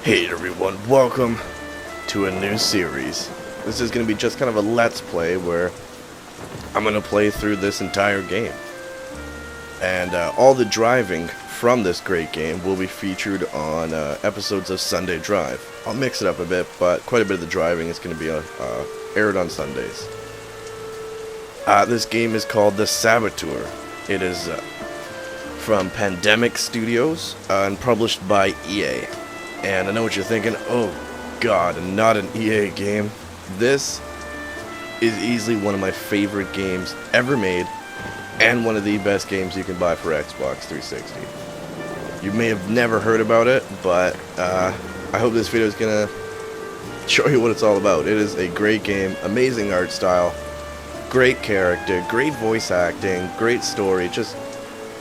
Hey everyone, welcome to a new series. This is going to be just kind of a let's play where I'm going to play through this entire game. And all the driving from this great game will be featured on episodes of Sunday Drive. I'll mix it up a bit, but quite a bit of the driving is going to be aired on Sundays. This game is called the Saboteur. It is from Pandemic Studios and published by EA. And I know what you're thinking, oh god, not an EA game. This is easily one of my favorite games ever made, and one of the best games you can buy for Xbox 360. You may have never heard about it, but I hope this video is going to show you what it's all about. It is a great game, amazing art style, great character, great voice acting, great story, just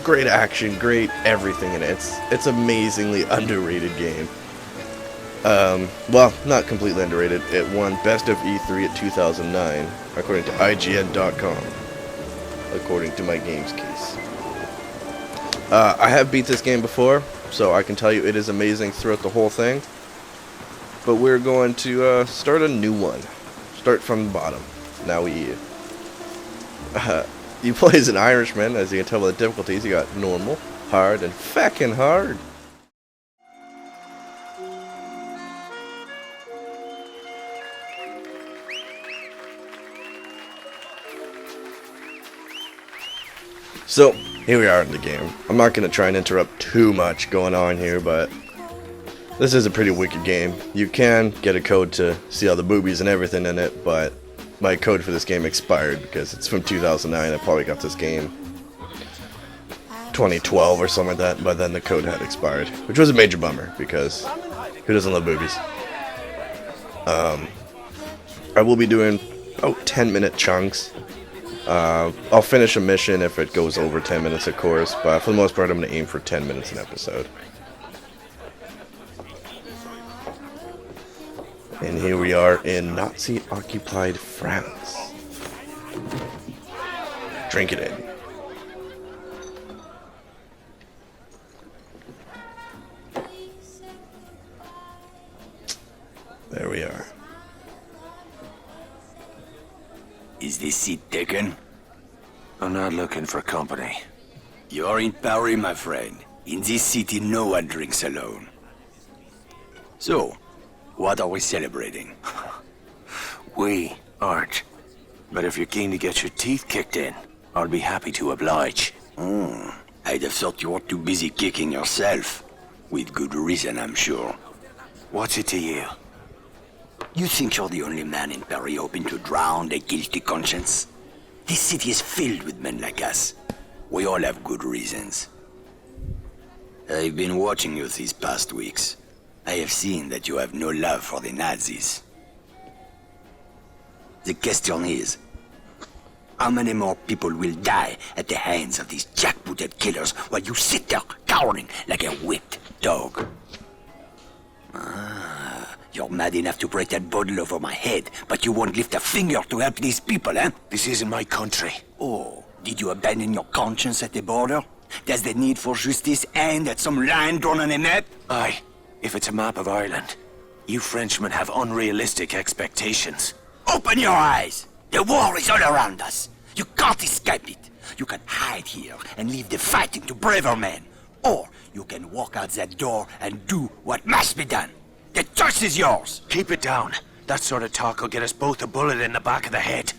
great action, great everything in it. It's amazingly underrated game. Well, not completely underrated. It won Best of E3 at 2009, according to IGN.com, according to my games case. I have beat this game before, so I can tell you it is amazing throughout the whole thing. But we're going to start a new one. Start from the bottom. Now we eat. You play as an Irishman, as you can tell by the difficulties. You got normal, hard, and feckin' hard. So, here we are in the game. I'm not going to try and interrupt too much going on here, but this is a pretty wicked game. You can get a code to see all the boobies and everything in it, but my code for this game expired because it's from 2009. I probably got this game 2012 or something like that, but then the code had expired, which was a major bummer because who doesn't love boobies? I will be doing 10-minute chunks. I'll finish a mission if it goes over 10 minutes, of course, but for the most part I'm going to aim for 10 minutes an episode. And here we are in Nazi-occupied France. Drink it in. There we are. Is this seat taken? I'm not looking for company. You're in Paris, my friend. In this city, no one drinks alone. So, what are we celebrating? We aren't. But if you're keen to get your teeth kicked in, I'll be happy to oblige. I'd have thought you were too busy kicking yourself. With good reason, I'm sure. What's it to you? You think you're the only man in Paris hoping to drown a guilty conscience? This city is filled with men like us. We all have good reasons. I've been watching you these past weeks. I have seen that you have no love for the Nazis. The question is, how many more people will die at the hands of these jackbooted killers while you sit there cowering like a whipped dog? You're mad enough to break that bottle over my head, but you won't lift a finger to help these people, eh? This isn't my country. Oh, did you abandon your conscience at the border? Does the need for justice end at some line drawn on a map? Aye, if it's a map of Ireland. You Frenchmen have unrealistic expectations. Open your eyes! The war is all around us. You can't escape it. You can hide here and leave the fighting to braver men. Or you can walk out that door and do what must be done. The choice is yours! Keep it down. That sort of talk will get us both a bullet in the back of the head.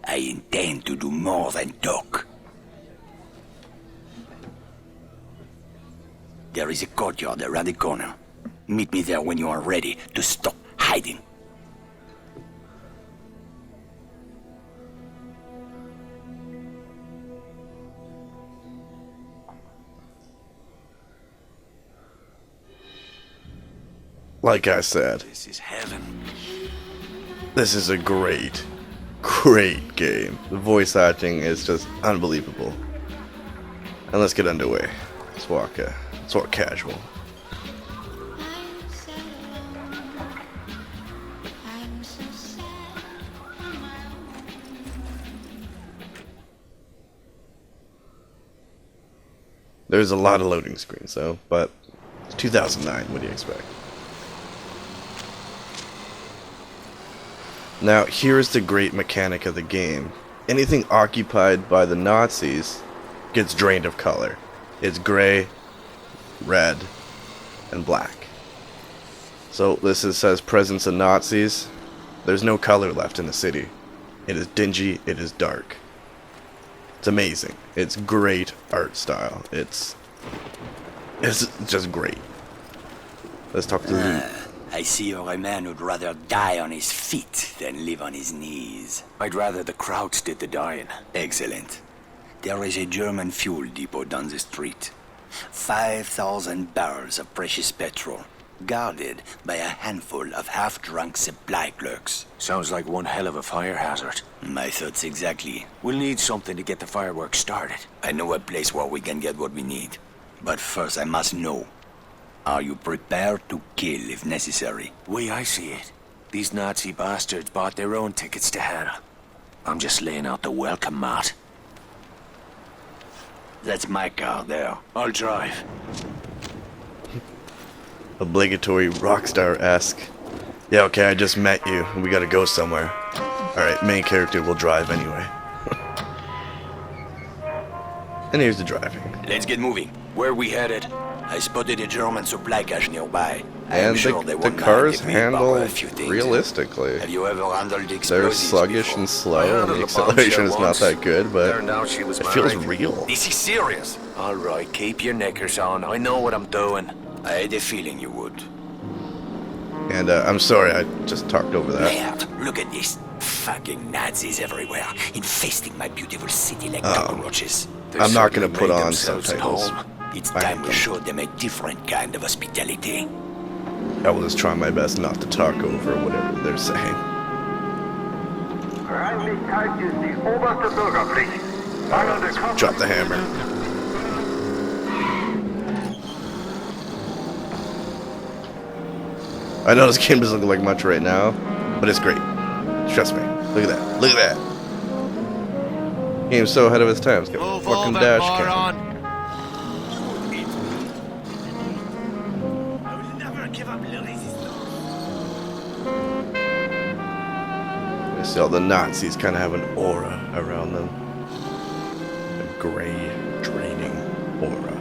I intend to do more than talk. There is a courtyard around the corner. Meet me there when you are ready to stop hiding. Like I said, This is heaven. this is a great game. The voice acting is just unbelievable. And let's get underway. Let's walk casual. There's a lot of loading screens though, but It's 2009. What do you expect? Now, here's the great mechanic of the game. Anything occupied by the Nazis gets drained of color. It's gray, red, and black. So this says presence of Nazis. There's no color left in the city. It is dingy, it is dark. It's amazing. It's great art style. It's just great. Let's talk to the I see you're a man who'd rather die on his feet than live on his knees. I'd rather the Krauts did the dying. Excellent. There is a German fuel depot down the street. 5,000 barrels of precious petrol, guarded by a handful of half-drunk supply clerks. Sounds like one hell of a fire hazard. My thoughts exactly. We'll need something to get the fireworks started. I know a place where we can get what we need. But first I must know. Are you prepared to kill if necessary? Way I see it, these Nazi bastards bought their own tickets to hell. I'm just laying out the welcome mat. That's my car there. I'll drive. obligatory rockstar-esque. Yeah, okay, I just met you, and we gotta go somewhere. Alright, main character will drive anyway. And here's the driving. Let's get moving. Where we headed? I spotted a German supply cache nearby. I And am sure they the won't mind cars if we handle borrow a few things. realistically. Have you ever handled They're explosives sluggish before? and I slow, and handled the a acceleration is bombshell not once. that good, but Turned out she was it feels married. real. This is serious. All right, keep your knickers on. I know what I'm doing. I had a feeling you would. And I'm sorry, I just talked over that. Merde, look at this. Fucking Nazis everywhere, infesting my beautiful city like Oh. cockroaches. They I'm not gonna certainly put made on themselves at subtitles. home. It's I time hate we them. showed them a different kind of hospitality. I will just try my best not to talk over whatever they're saying. Reinlichkeit ist die oberste Bürgerpflicht. Mangelnde Kraft- Drop the hammer. I know this game doesn't look like much right now, but it's great. Trust me. Look at that. Look at that. Game's so ahead of its time. It's got a fucking dash cam. I will never give up the resistance. You see all the Nazis kind of have an aura around them. A gray, draining aura.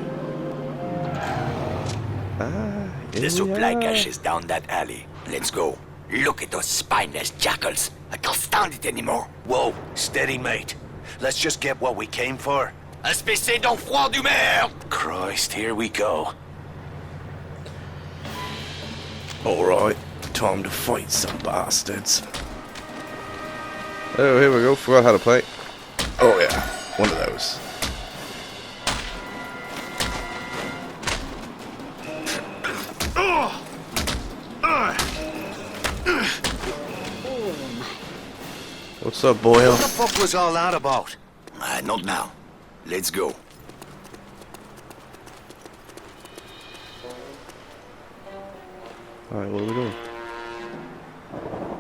The supply cache is down that alley. Let's go. Look at those spineless jackals. I can't stand it anymore. Whoa, steady, mate. Let's just get what we came for. Espèce d'enfroid du merde! Christ, here we go. Alright, time to fight some bastards. Oh, here we go. Forgot how to play. Oh, yeah. One of those. What's up, Boyle? What the fuck was all that about? Not now. Let's go. Alright, what are we doing?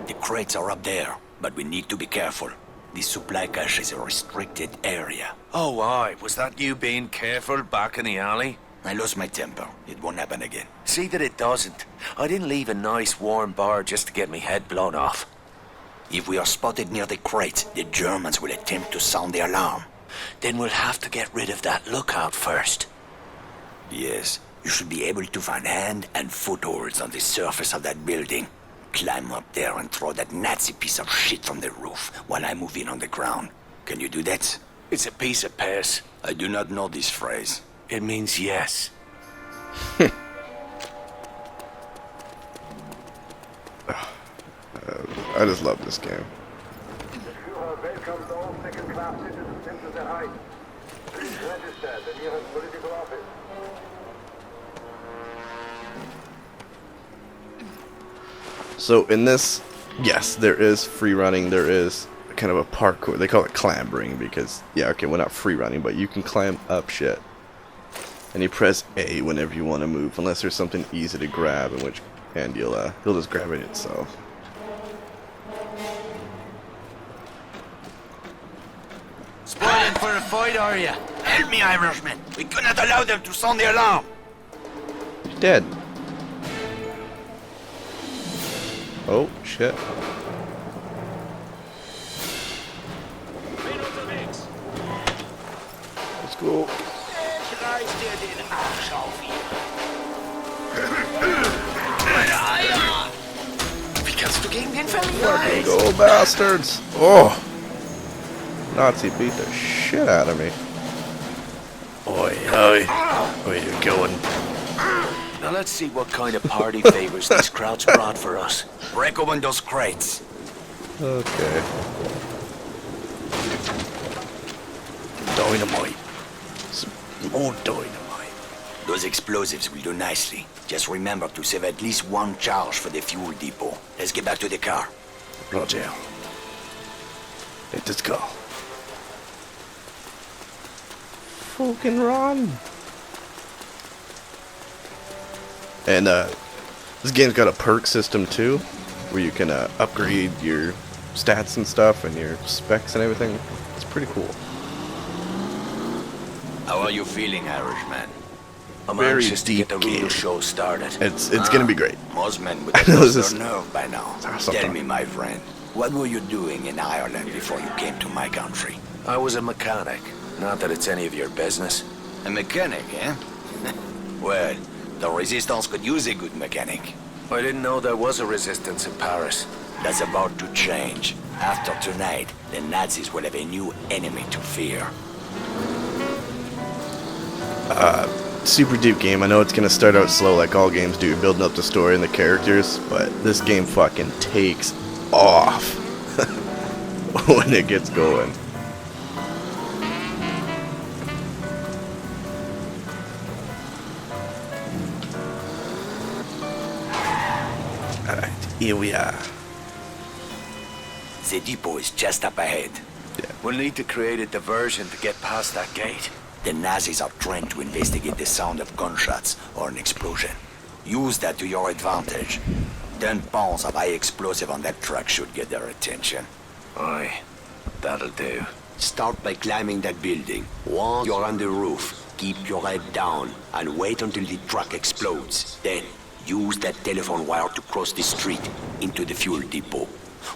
The crates are up there, but we need to be careful. The supply cache is a restricted area. Oh, aye. Was that you being careful back in the alley? I lost my temper. It won't happen again. See that it doesn't. I didn't leave a nice warm bar just to get me head blown off. If we are spotted near the crates, the Germans will attempt to sound the alarm. Then we'll have to get rid of that lookout first. Yes, you should be able to find hand and footholds on the surface of that building. Climb up there and throw that Nazi piece of shit from the roof while I move in on the ground. Can you do that? It's a piece of piss. I do not know this phrase. It means yes. I just love this game. Führer welcomes all second-class citizens into the height. Please register at the nearest political office. So in this, yes, there is free running. There is kind of a parkour. They call it clambering because, yeah, okay, well, not free running, but you can climb up shit. And you press A whenever you want to move, unless there's something easy to grab, in which hand you'll just grab it itself. Spoiling for a fight, are you? Help me, Irishman. We cannot allow them to sound the alarm. dead. Oh, shit. Let's go. Fucking go, bastards! Oh! Nazi beat the shit out of me. Oi, oi. Where you going? Now let's see what kind of party favors these crowds brought for us. Break open those crates. Okay. Dynamite. Some more dynamite. Those explosives will do nicely. Just remember to save at least one charge for the fuel depot. Let's get back to the car. Roger. Let us go. Fucking run. And this game's got a perk system too, where you can upgrade your stats and stuff and your specs and everything. It's pretty cool. How are you feeling, Irishman? I'm Very anxious to get the deep real game. show started. It's gonna be great. Most men would have This lost is- their nerve by now. Sometimes. Tell me, my friend, what were you doing in Ireland before you came to my country? I was a mechanic. Not that it's any of your business. A mechanic, eh? Well, the Resistance could use a good mechanic. I didn't know there was a resistance in Paris. That's about to change. After tonight, the Nazis will have a new enemy to fear. Super deep game. I know it's gonna start out slow like all games do, building up the story and the characters, but this game fucking takes off when it gets going. Alright, here we are. The depot is just up ahead. We'll need to create a diversion to get past that gate. The Nazis are trained to investigate the sound of gunshots or an explosion. Use that to your advantage. 10 pounds of high explosive on that truck should get their attention. Aye, that'll do. Start by climbing that building. Once you're on the roof, keep your head down and wait until the truck explodes. Then, use that telephone wire to cross the street into the fuel depot.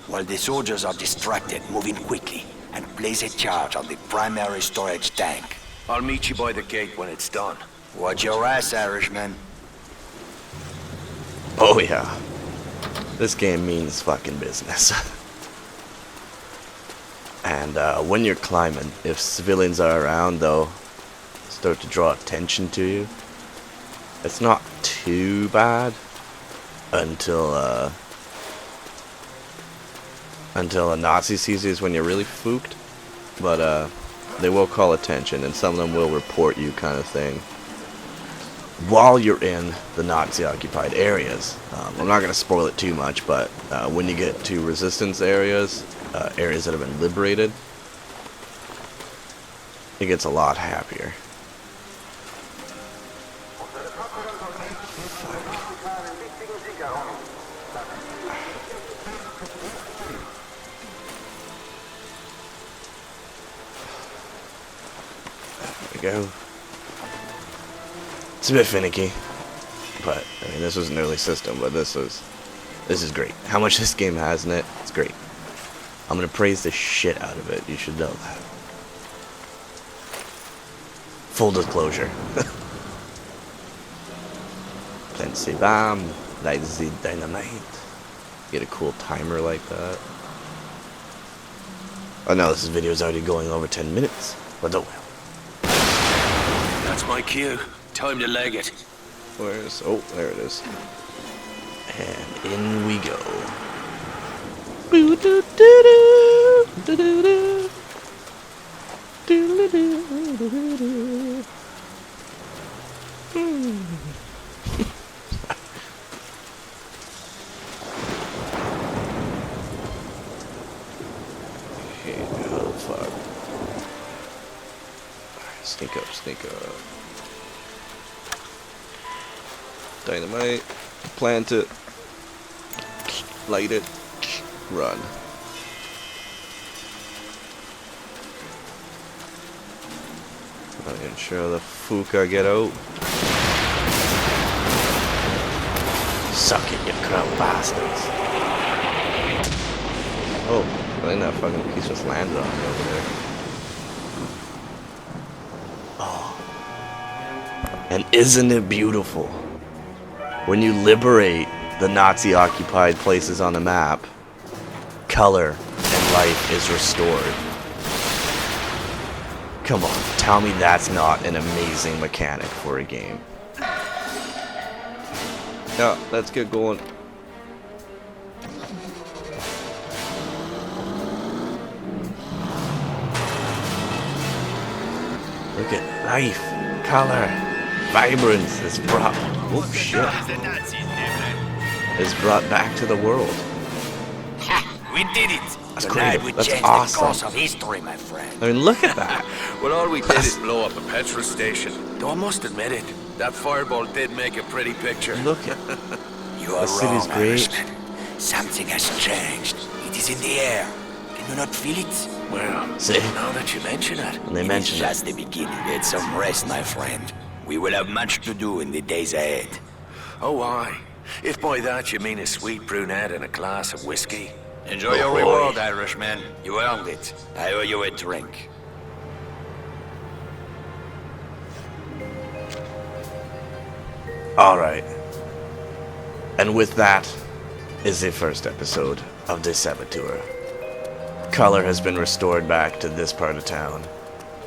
While the soldiers are distracted, move in quickly and place a charge on the primary storage tank. I'll meet you by the gate when it's done. Watch your ass, Irishman. Oh yeah. This game means fucking business. And when you're climbing, if civilians are around though, start to draw attention to you. It's not too bad until a Nazi sees you is when you're really spooked. But they will call attention and some of them will report you kind of thing while you're in the Nazi occupied areas. I'm not going to spoil it too much, but when you get to resistance areas, areas that have been liberated, it gets a lot happier. There we go. It's a bit finicky, but I mean this was an early system, but this is great. How much this game has in it, it's great. I'm gonna praise the shit out of it. You should know that. Full disclosure. Plenty bam, like the dynamite. Get a cool timer like that. Oh no, this video is already going over 10 minutes, but oh well. That's my cue. Time to leg it. Where's... oh, there it is. And in we go. Boo doo doo doo doo doo doo. Doo doo doo doo doo. Okay, oh fuck. Alright, sneak up, sneak up. Dynamite, plant it, light it, run. Not even sure the fuck I get out. Suck it, you crow bastards. Oh, I think that fucking piece just landed on me over there. Oh. And isn't it beautiful? When you liberate the Nazi-occupied places on the map, color and life is restored. Come on, tell me that's not an amazing mechanic for a game. Yeah, let's get going. Look at life, color, vibrance is brought. Oh shit! Is brought back to the world. We did it! That's Tonight creative. we That's changed awesome. the course of history, my friend. I mean, look at that. Well, all we did is blow up a petrol station. Though I must admit it, that fireball did make a pretty picture. Look at You are the city's wrong, great. Irishman. Something has changed. It is in the air. Can you not feel it? Well, See? now that you mention it. When they It is mention it. just the beginning. Get some rest, my friend. We will have much to do in the days ahead. Oh, aye. If by that you mean a sweet brunette and a glass of whiskey. Enjoy your reward, Irishman. You earned it. I owe you a drink. Alright. And with that is the first episode of the Saboteur. Color has been restored back to this part of town.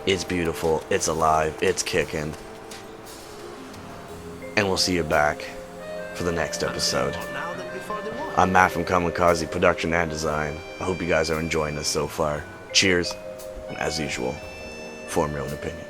It's beautiful, it's alive, it's kicking. And we'll see you back for the next episode. I'm Matt from Kamikaze Production and Design. I hope you guys are enjoying this so far. Cheers, and as usual, form your own opinion.